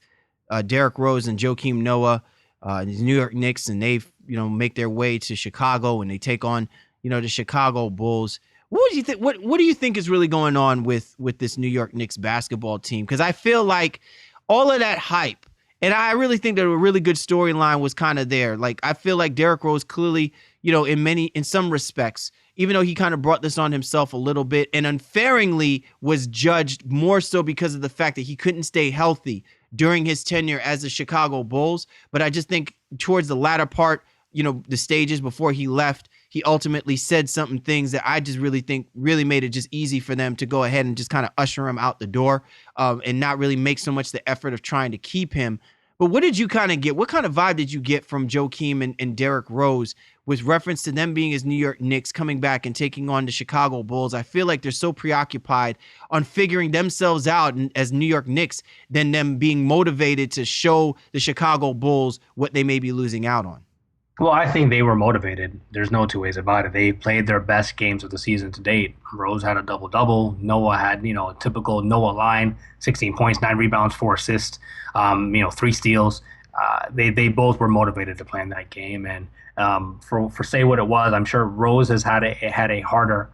Derrick Rose and Joakim Noah. these New York Knicks, and they make their way to Chicago and they take on the Chicago Bulls. What do you think? What do you think is really going on with this New York Knicks basketball team? Because I feel like all of that hype, and I really think that a really good storyline was kind of there. Like, I feel like Derrick Rose clearly, in some respects, even though he kind of brought this on himself a little bit and unfairly was judged more so because of the fact that he couldn't stay healthy during his tenure as the Chicago Bulls. But I just think towards the latter part, the stages before he left, he ultimately said things that I just really think really made it just easy for them to go ahead and just kind of usher him out the door, and not really make so much the effort of trying to keep him. But what did you kind of get? What kind of vibe did you get from Joakim and Derrick Rose with reference to them being as New York Knicks coming back and taking on the Chicago Bulls? I feel like they're so preoccupied on figuring themselves out as New York Knicks than them being motivated to show the Chicago Bulls what they may be losing out on. Well, I think they were motivated. There's no two ways about it. They played their best games of the season to date. Rose had a double-double. Noah had, a typical Noah line, 16 points, 9 rebounds, 4 assists, 3 steals. They both were motivated to play in that game. And for say what it was, I'm sure Rose has had a harder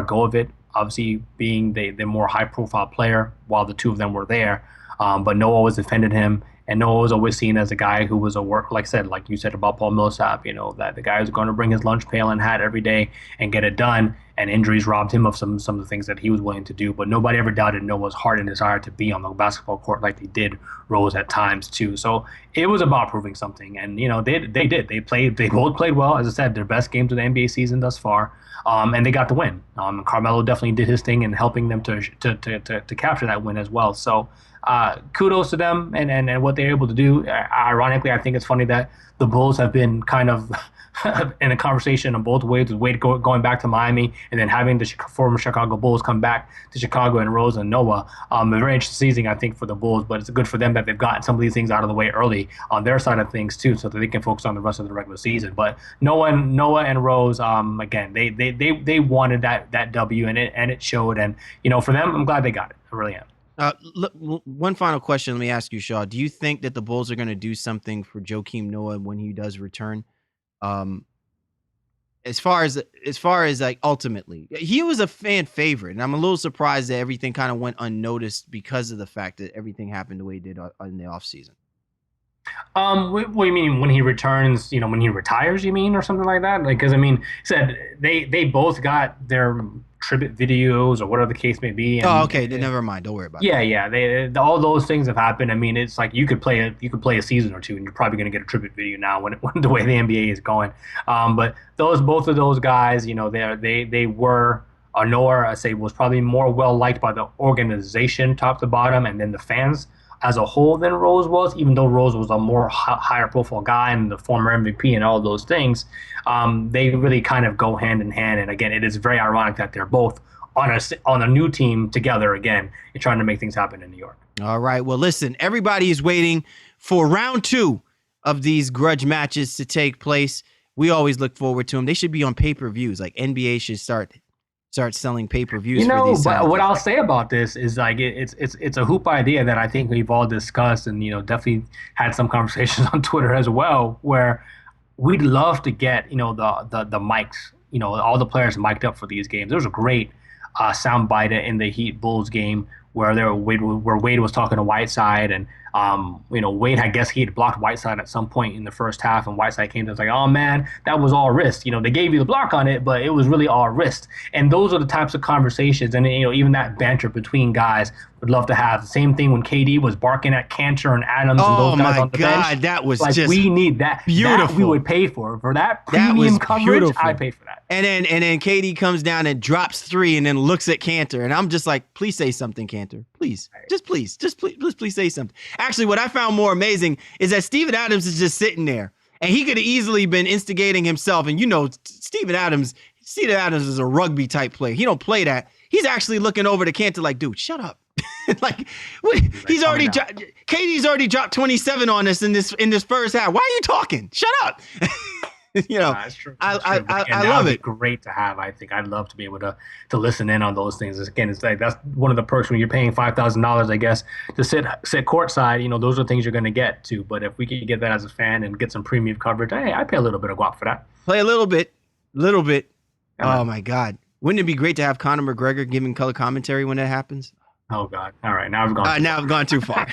go of it, obviously being the more high-profile player while the two of them were there. But Noah always defended him. And Noah was always seen as a guy who was like you said about Paul Millsap, that the guy who's going to bring his lunch pail and hat every day and get it done. And injuries robbed him of some of the things that he was willing to do. But nobody ever doubted Noah's heart and desire to be on the basketball court like they did Rose at times too. So it was about proving something. And they did. They both played well. As I said, their best games of the NBA season thus far. And they got the win. Carmelo definitely did his thing in helping them to capture that win as well. So kudos to them and what they're able to do. Ironically, I think it's funny that the Bulls have been kind of in a conversation on both ways, with Wade going back to Miami and then having the former Chicago Bulls come back to Chicago and Rose and Noah. A very interesting season, I think, for the Bulls, but it's good for them that they've gotten some of these things out of the way early on their side of things too, so that they can focus on the rest of the regular season. But Noah and Rose, again, they wanted that W, and it showed. And for them, I'm glad they got it. I really am. One final question. Let me ask you, Shaw. Do you think that the Bulls are going to do something for Joakim Noah when he does return? As far as like ultimately, he was a fan favorite, and I'm a little surprised that everything kind of went unnoticed because of the fact that everything happened the way it did in the offseason. What do you mean when he returns? When he retires, you mean, or something like that? Like, because said they both got their tribute videos or whatever the case may be. And, okay, then never mind. Don't worry about it. Yeah. All those things have happened. I mean, it's like you could play a season or two, and you're probably going to get a tribute video now when the way the NBA is going. But both of those guys, they were. Noah, I say, was probably more well liked by the organization, top to bottom, and then the fans as a whole than Rose was, even though Rose was a more higher profile guy and the former MVP and all those things. They really kind of go hand in hand. And again, it is very ironic that they're both on a new team together again and trying to make things happen in New York. All right. Well, listen, everybody is waiting for round 2 of these grudge matches to take place. We always look forward to them. They should be on pay-per-views. Like, NBA should start selling pay-per-views for these. But what I'll say about this is, like, it's a hoop idea that I think we've all discussed and definitely had some conversations on Twitter as well, where we'd love to get the mics, all the players mic'd up for these games. There was a great soundbite in the Heat Bulls game where Wade was talking to Whiteside, and Wade, I guess he had blocked Whiteside at some point in the first half, and Whiteside came to us like, oh man, that was all wrist. They gave you the block on it, but it was really all wrist. And those are the types of conversations, and even that banter between guys would love to have. The same thing when KD was barking at Cantor and Adams and those guys on the bench. Oh my God, that was like, just we need that. Beautiful. That we would pay for that premium coverage. I'd pay for that. And then KD comes down and drops 3 and then looks at Cantor, and I'm just like, please say something, Cantor. Please. Just please say something. Actually, what I found more amazing is that Steven Adams is just sitting there, and he could have easily been instigating himself. And Steven Adams is a rugby type player. He don't play that. He's actually looking over to Cantor like, dude, shut up. Like, KD's already dropped 27 on us in this first half. Why are you talking? Shut up. You know, That's true. I That's true. But again, I that love would be it. great to have. I think I'd love to be able to listen in on those things. Again, it's like that's one of the perks when you're paying $5,000, I guess, to sit courtside. You know, those are things you're going to get to. But if we could get that as a fan and get some premium coverage, hey, I pay a little bit of guap for that. Play a little bit. Yeah, Oh my God. Wouldn't it be great to have Conor McGregor giving color commentary when that happens? Oh God! All right, now I've gone Too far.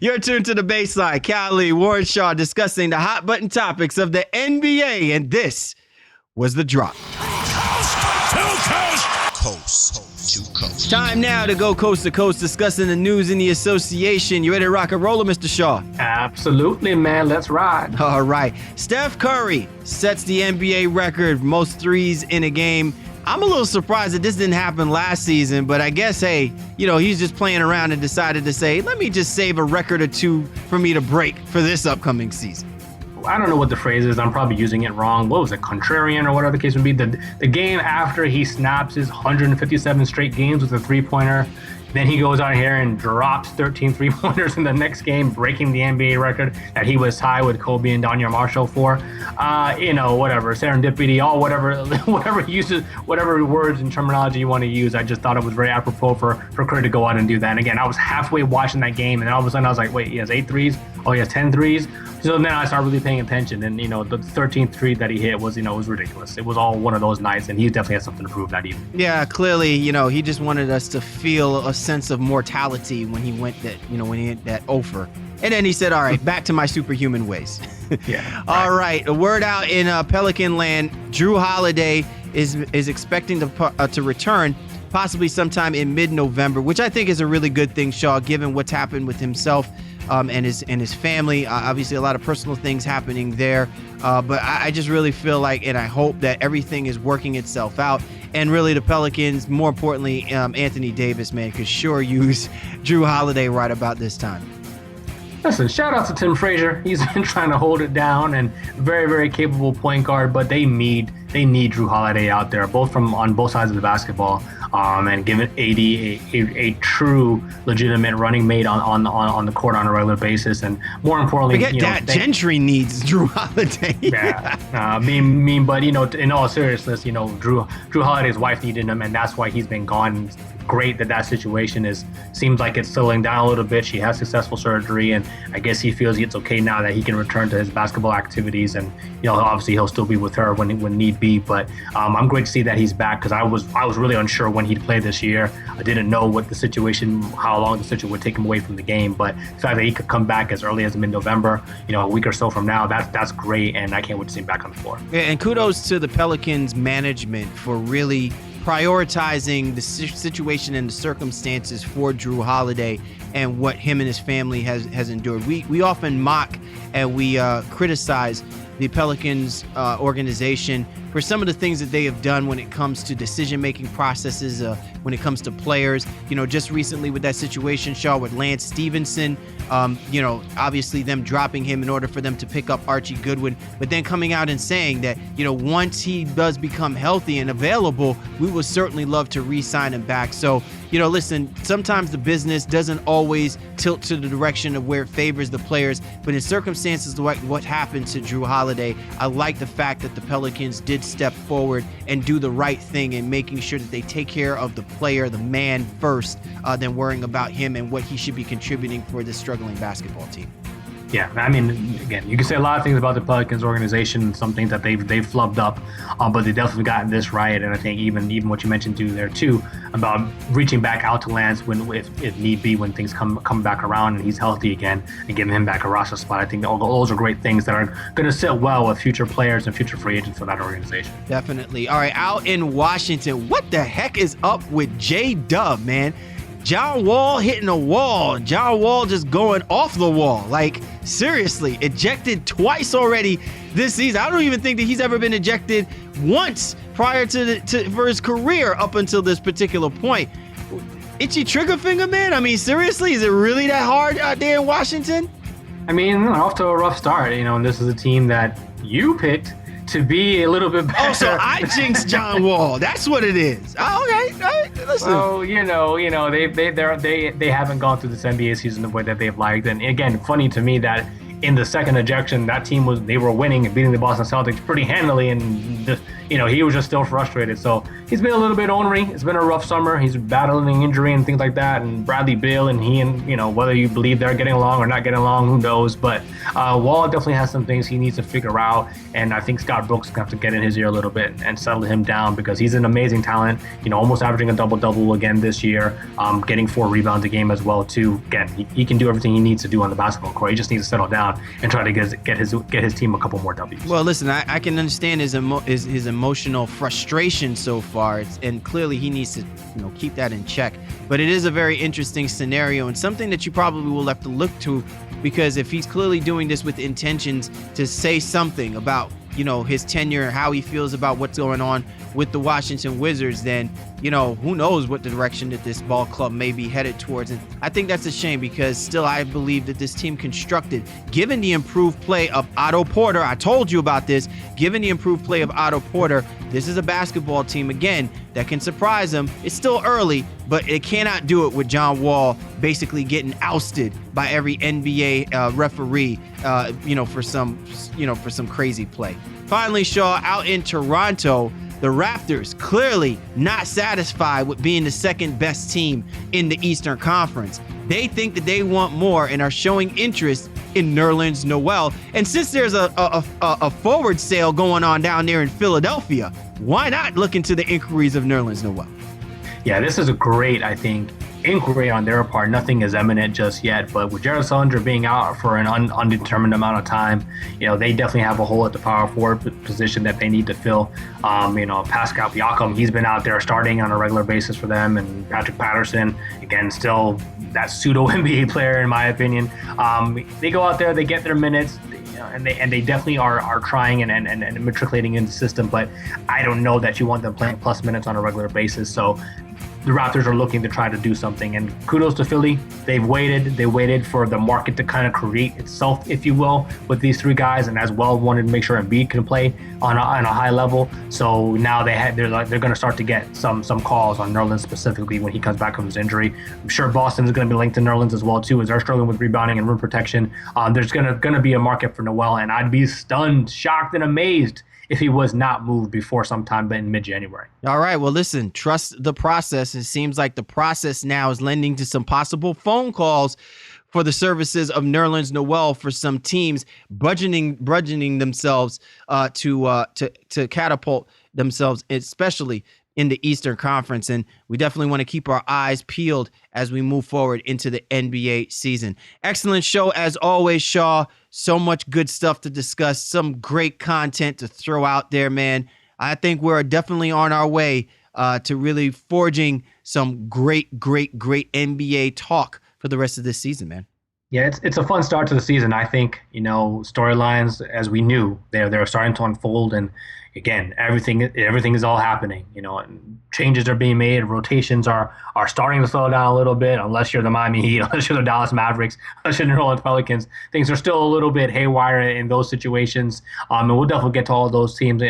You're tuned to the Baseline. Cali, Warren Shaw discussing the hot button topics of the NBA, and this was the drop. Coast to coast. Time now to go coast to coast discussing the news in the association. You ready to rock and roll, Mr. Shaw? Absolutely, man. Let's ride. All right. Steph Curry sets the NBA record, most threes in a game. I'm a little surprised that this didn't happen last season, but I guess, hey, you know, he's just playing around and decided to say, let me just save a record or two for me to break for this upcoming season. I don't know what the phrase is. I'm probably using it wrong. What was it? Contrarian or whatever the case would be. The game after he snaps his 157 straight games with a three-pointer. Then he goes out here and drops 13 three-pointers in the next game, breaking the NBA record that he was tied with Kobe and Danya Marshall for. You know, whatever, serendipity, all whatever words and terminology you want to use. I just thought it was very apropos for Curry to go out and do that. And again, I was halfway watching that game, and then all of a sudden I was like, wait, he has 8 threes? Oh, he has 10 threes? So then I started really paying attention, and, you know, the 13th three that he hit was, you know, was ridiculous. It was all one of those nights, and he definitely had something to prove that evening. Yeah, clearly, you know, he just wanted us to feel a sense of mortality when he went that, you know, when he hit that offer. And then he said, all right, back to my superhuman ways. Yeah. All right, a word out in Pelican land. Drew Holiday is expecting to return possibly sometime in mid-November, which I think is a really good thing, Shaw, given what's happened with himself and his family. Obviously, a lot of personal things happening there. But I just really feel like, and I hope that everything is working itself out. And really, the Pelicans, more importantly, Anthony Davis, man, could sure use Drew Holiday right about this time. Listen, shout out to Tim Frazier. He's been trying to hold it down, and very, very capable point guard. But they need Drew Holiday out there, on both sides of the basketball, and giving AD a true, legitimate running mate on the court on a regular basis. And more importantly, Gentry needs Drew Holiday. But you know, in all seriousness, you know, Drew Holiday's wife needed him, and that's why he's been gone. Great that situation seems like it's settling down a little bit. She has successful surgery, and I guess he feels it's okay now that he can return to his basketball activities. And, you know, obviously he'll still be with her when need be. But I'm great to see that he's back, because I was really unsure when he'd play this year. I didn't know how long the situation would take him away from the game. But the fact that he could come back as early as mid-November, you know, a week or so from now, that's great, and I can't wait to see him back on the floor. Yeah, and kudos to the Pelicans management for really prioritizing the situation and the circumstances for Drew Holiday and what him and his family has endured. We often mock and we criticize the Pelicans organization for some of the things that they have done when it comes to decision-making processes, when it comes to players. You know, just recently with that situation, Shaw, with Lance Stevenson, you know, obviously them dropping him in order for them to pick up Archie Goodwin, but then coming out and saying that, you know, once he does become healthy and available, we would certainly love to re-sign him back. So, you know, listen, sometimes the business doesn't always tilt to the direction of where it favors the players, but in circumstances like what happened to Drew Holiday, I like the fact that the Pelicans did step forward and do the right thing in making sure that they take care of the player, the man first, than worrying about him and what he should be contributing for this struggling basketball team. Yeah, I mean, again, you can say a lot of things about the Pelicans organization, some things that they've flubbed up, but they definitely gotten this right. And I think even what you mentioned there too, about reaching back out to Lance if need be, when things come back around and he's healthy again, and giving him back a roster spot. I think all those are great things that are going to sit well with future players and future free agents for that organization. Definitely. All right, out in Washington, what the heck is up with J-Dub, man? John Wall hitting a wall. John Wall just going off the wall. Like, seriously, ejected twice already this season. I don't even think that he's ever been ejected once prior for his career up until this particular point. Itchy trigger finger, man? I mean, seriously, is it really that hard out there in Washington? I mean, off to a rough start, you know, and this is a team that you picked to be a little bit better. Oh, so I jinxed John Wall. That's what it is. Oh, okay. All right. Listen. Well, you know, they haven't gone through this NBA season the way that they've liked. And again, funny to me that in the second ejection, they were winning and beating the Boston Celtics pretty handily, and just, he was just still frustrated. So he's been a little bit ornery. It's been a rough summer. He's battling injury and things like that. And Bradley Beal and he and whether you believe they're getting along or not getting along, who knows? But Wall definitely has some things he needs to figure out, and I think Scott Brooks is going to have to get in his ear a little bit and settle him down, because he's an amazing talent. Almost averaging a double-double again this year, getting 4 rebounds a game as well too. Again, he can do everything he needs to do on the basketball court. He just needs to settle down and try to get his team a couple more W's. Well, listen, I can understand his emotional frustration so far, and clearly he needs to keep that in check. But it is a very interesting scenario and something that you probably will have to look to, because if he's clearly doing this with intentions to say something about his tenure and how he feels about what's going on with the Washington Wizards, then who knows what direction that this ball club may be headed towards. And I think that's a shame, because still I believe that this team constructed, given the improved play of Otto Porter, I told you about this, given the improved play of Otto Porter, this is a basketball team, again, that can surprise them. It's still early, but it cannot do it with John Wall basically getting ousted by every NBA referee, for some crazy play. Finally, Shaw, out in Toronto, the Raptors clearly not satisfied with being the second best team in the Eastern Conference. They think that they want more and are showing interest in Nerlens Noel. And since there's a forward sale going on down there in Philadelphia, why not look into the inquiries of Nerlens Noel? Yeah, this is a great, I think, inquiry on their part. Nothing is imminent just yet, but with Jared Sullinger being out for an undetermined amount of time, they definitely have a hole at the power forward position that they need to fill. Pascal Siakam, he's been out there starting on a regular basis for them, and Patrick Patterson, again, still that pseudo NBA player in my opinion. They go out there, they get their minutes, and they definitely are trying and matriculating in the system, but I don't know that you want them playing plus minutes on a regular basis. So the Raptors are looking to try to do something, and kudos to Philly. They waited for the market to kind of create itself, if you will, with these 3 guys, and as well wanted to make sure Embiid can play on a high level. So now they're going to start to get some calls on Nerlens specifically when he comes back from his injury. I'm sure Boston is going to be linked to Nerlens as well too, as they're struggling with rebounding and rim protection. There's going to be a market for Noel, and I'd be stunned, shocked, and amazed if he was not moved before sometime in mid-January. All right, well, listen, trust the process. It seems like the process now is lending to some possible phone calls for the services of Nerlens Noel for some teams budgeting themselves to catapult themselves, especially in the Eastern Conference. And we definitely want to keep our eyes peeled as we move forward into the NBA season. Excellent show as always, Shaw. So much good stuff to discuss, some great content to throw out there, man. I think we're definitely on our way to really forging some great NBA talk for the rest of this season, man. Yeah, it's a fun start to the season. I think, storylines, as we knew, they're starting to unfold, and again, everything is all happening. And changes are being made. Rotations are starting to slow down a little bit, unless you're the Miami Heat, unless you're the Dallas Mavericks, unless you're the New Orleans Pelicans. Things are still a little bit haywire in those situations. And we'll definitely get to all those teams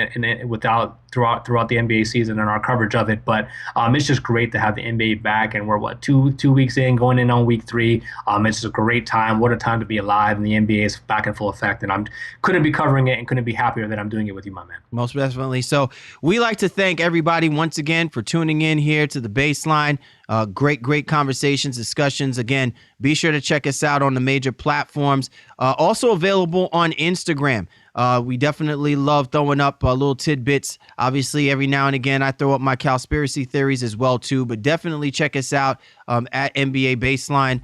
throughout the NBA season and our coverage of it. But it's just great to have the NBA back, and we're two weeks in, going in on week 3. It's just a great time. What a time to be alive, and the NBA is back in full effect. And I couldn't be covering it and couldn't be happier that I'm doing it with you, my man. Most definitely. So we like to thank everybody once again for tuning in here to the Baseline. Great conversations, discussions. Again, be sure to check us out on the major platforms. Also available on Instagram. We definitely love throwing up little tidbits. Obviously, every now and again, I throw up my conspiracy theories as well, too. But definitely check us out at NBA Baseline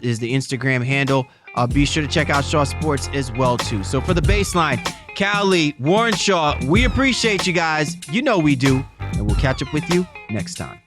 is the Instagram handle. Be sure to check out Shaw Sports as well, too. So for the Baseline, Cali, Warren Shaw, we appreciate you guys. You know we do. And we'll catch up with you next time.